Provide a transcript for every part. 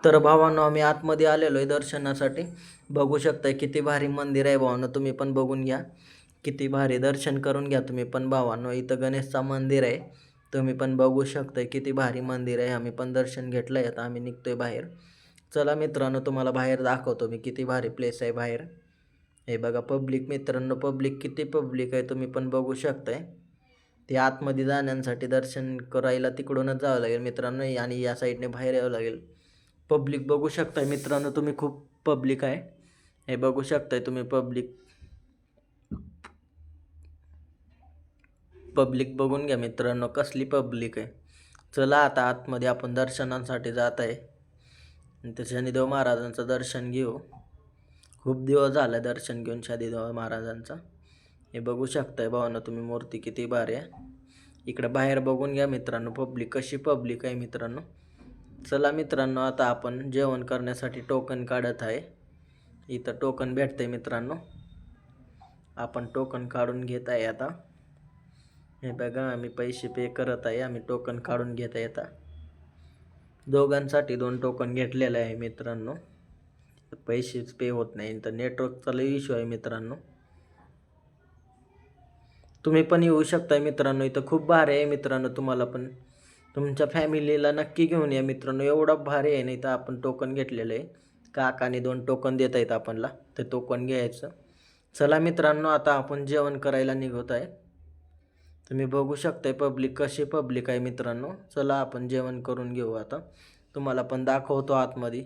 तर भावांनो, आम्ही आतमध्ये आलेलो आहे दर्शनासाठी. बघू शकताय किती भारी मंदिर आहे भावांनो, तुम्ही पण बघून घ्या. किती भारी दर्शन करून घ्या तुम्ही पण भावांनो. इथं गणेशचा मंदिर आहे, तुम्ही पण बघू शकताय किती भारी मंदिर आहे. आम्ही पण दर्शन घेतलं आहे, आता आम्ही निघतोय बाहेर. चला मित्रांनो, तुम्हाला बाहेर दाखवतो मी किती भारी प्लेस आहे बाहेर. हे बघा पब्लिक मित्रांनो, पब्लिक किती पब्लिक आहे तुम्ही पण बघू शकताय. ते आतमध्ये जाण्यासाठी दर्शन करायला तिकडूनच जावं लागेल मित्रांनो, आणि या साईडने बाहेर यावं लागेल. पब्लिक बघू शकताय मित्रांनो तुम्ही, खूप पब्लिक आहे. हे बघू शकताय तुम्ही पब्लिक. पब्लिक बघून घ्या मित्रांनो, कसली पब्लिक आहे. चला आता आतमध्ये आपण दर्शनासाठी जात आहे, त्या शनिदेव महाराजांचं दर्शन घेऊ. खूप दिवस झाला दर्शन घेऊन शनिदेव महाराजांचा. हे बघू शकताय भावांनो तुम्ही, मूर्ती किती भारी आहे. इकडे बाहेर बघून घ्या मित्रांनो, पब्लिक कशी पब्लिक आहे मित्रांनो. चला मित्रांनो, आता आपण जेवण करण्यासाठी टोकन काढत आहे. इथं टोकन भेटते मित्रांनो, आपण टोकन काढून घेत आहे आता. हे बघा, आम्ही पैसे पे करत आहे, आम्ही टोकन काढून घेत आहे आता. दोघांसाठी 2 टोकन घेतलेले आहे मित्रांनो. पैसेच पे होत नाही, तर नेटवर्कचा लई इश्यू आहे मित्रांनो. तुम्ही पण येऊ शकताय मित्रांनो, इथं खूप भारी आहे मित्रांनो. तुम्हाला पण तुमच्या फॅमिलीला नक्की घेऊन या मित्रांनो, एवढा भारी आहे. नाही तर आपण टोकन घेतलेलं आहे, काकाने 2 टोकन देत आहेत आपणला, ते टोकन घ्यायचं. चला मित्रांनो, आता आपण जेवण करायला निघत आहे. तुम्ही बघू शकताय पब्लिक कशी पब्लिक आहे मित्रांनो. चला आपण जेवण करून घेऊ आता, तुम्हाला पण दाखवतो आतमध्ये.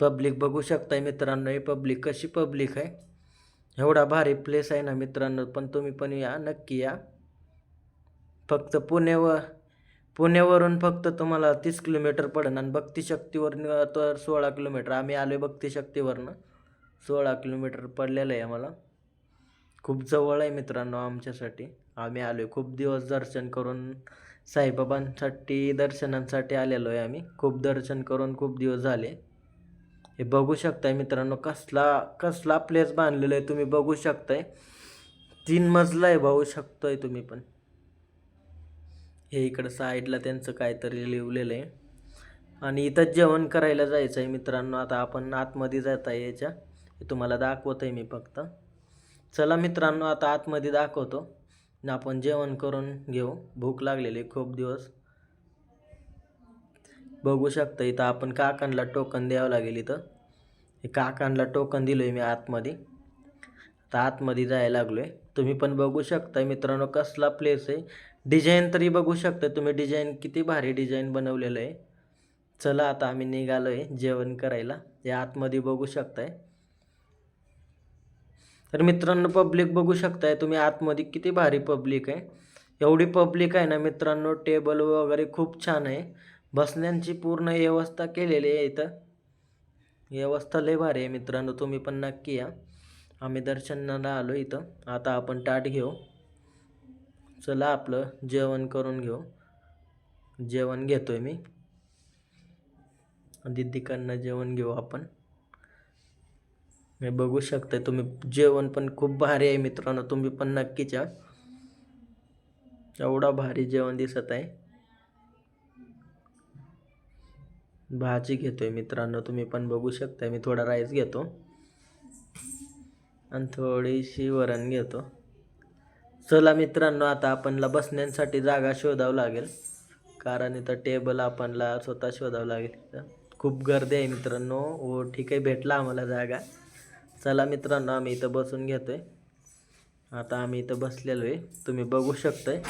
पब्लिक बघू शकताय मित्रांनो, ही पब्लिक कशी पब्लिक आहे. एवढा भारी प्लेस आहे ना मित्रांनो, पण तुम्ही पण या, नक्की या. फक्त पुण्यावरून फक्त तुम्हाला 30 किलोमीटर पडेल, आणि भक्तिशक्तीवरनं तर 16 किलोमीटर. आम्ही आलो आहे भक्तिशक्तीवरनं, 16 किलोमीटर पडलेलं आहे आम्हाला. खूप जवळ आहे मित्रांनो आमच्यासाठी. आम्ही आलो आहे खूप दिवस दर्शन करून, साईबाबांसाठी दर्शनांसाठी आलेलो आहे आम्ही. खूप दर्शन करून खूप दिवस झाले. हे बघू शकताय मित्रांनो, कसला प्लेस बांधलेला आहे तुम्ही बघू शकताय. 3 मजला आहे, बघू शकताय तुम्ही पण. हे इकडं साईडला त्यांचं काहीतरी लिहिलेलं आहे, आणि इथंच जेवण करायला जायचं आहे मित्रांनो. आता आपण आतमध्ये जात आहे याच्या, हे तुम्हाला दाखवत आहे मी फक्त. चला मित्रांनो, आता आतमध्ये दाखवतो, आणि आपण जेवण करून घेऊ. भूक लागलेली खूप दिवस. बघू शकता इथं आपण काकांना टोकन द्यावं लागेल. इथं हे काकांना टोकन दिलं आहे मी आतमध्ये. आता आतमध्ये जायला लागलो आहे. तुम्ही पण बघू शकता मित्रांनो, कसला प्लेस आहे. डिझाईन तरी बघू शकता तुम्ही, डिझाईन किती भारी डिझाईन बनवलेलं आहे. चला आता आम्ही निघालो आहे जेवण करायला, हे आतमध्ये बघू शकताय. तर मित्रांनो, पब्लिक बघू शकताय तुम्ही आतमध्ये किती भारी पब्लिक आहे. एवढी पब्लिक आहे ना मित्रांनो, टेबल वगैरे खूप छान आहे. बसण्याची पूर्ण व्यवस्था केलेली आहे इथं. व्यवस्था लय भारी आहे मित्रांनो, तुम्ही पण नक्की या. आम्ही दर्शनाला आलो इथं. आता आपण ताट घेऊ. चला आपलं जेवण करून घेऊ. जेवण घेतोय मी, दीदीकडनं जेवण घेऊ आपण. हे बघू शकता तुम्ही, जेवण पण खूप भारी आहे मित्रांनो, तुम्ही पण नक्कीच या. एवढा भारी जेवण दिसत आहे. भाजी घेतोय मित्रांनो, तुम्ही पण बघू शकता. मी थोडा राईस घेतो आणि थोडीशी वरण घेतो. चला मित्रांनो, आता आपणला बसण्यासाठी जागा शोधावं लागेल, कारण इथं टेबल आपणला स्वतः शोधावं लागेल. इथं खूप गर्दी आहे मित्रांनो. हो ठीक आहे, भेटला आम्हाला जागा. चला मित्रांनो, आम्ही इथं बसून घेतोय. आता आम्ही इथं बसलेलो आहे, तुम्ही बघू शकताय.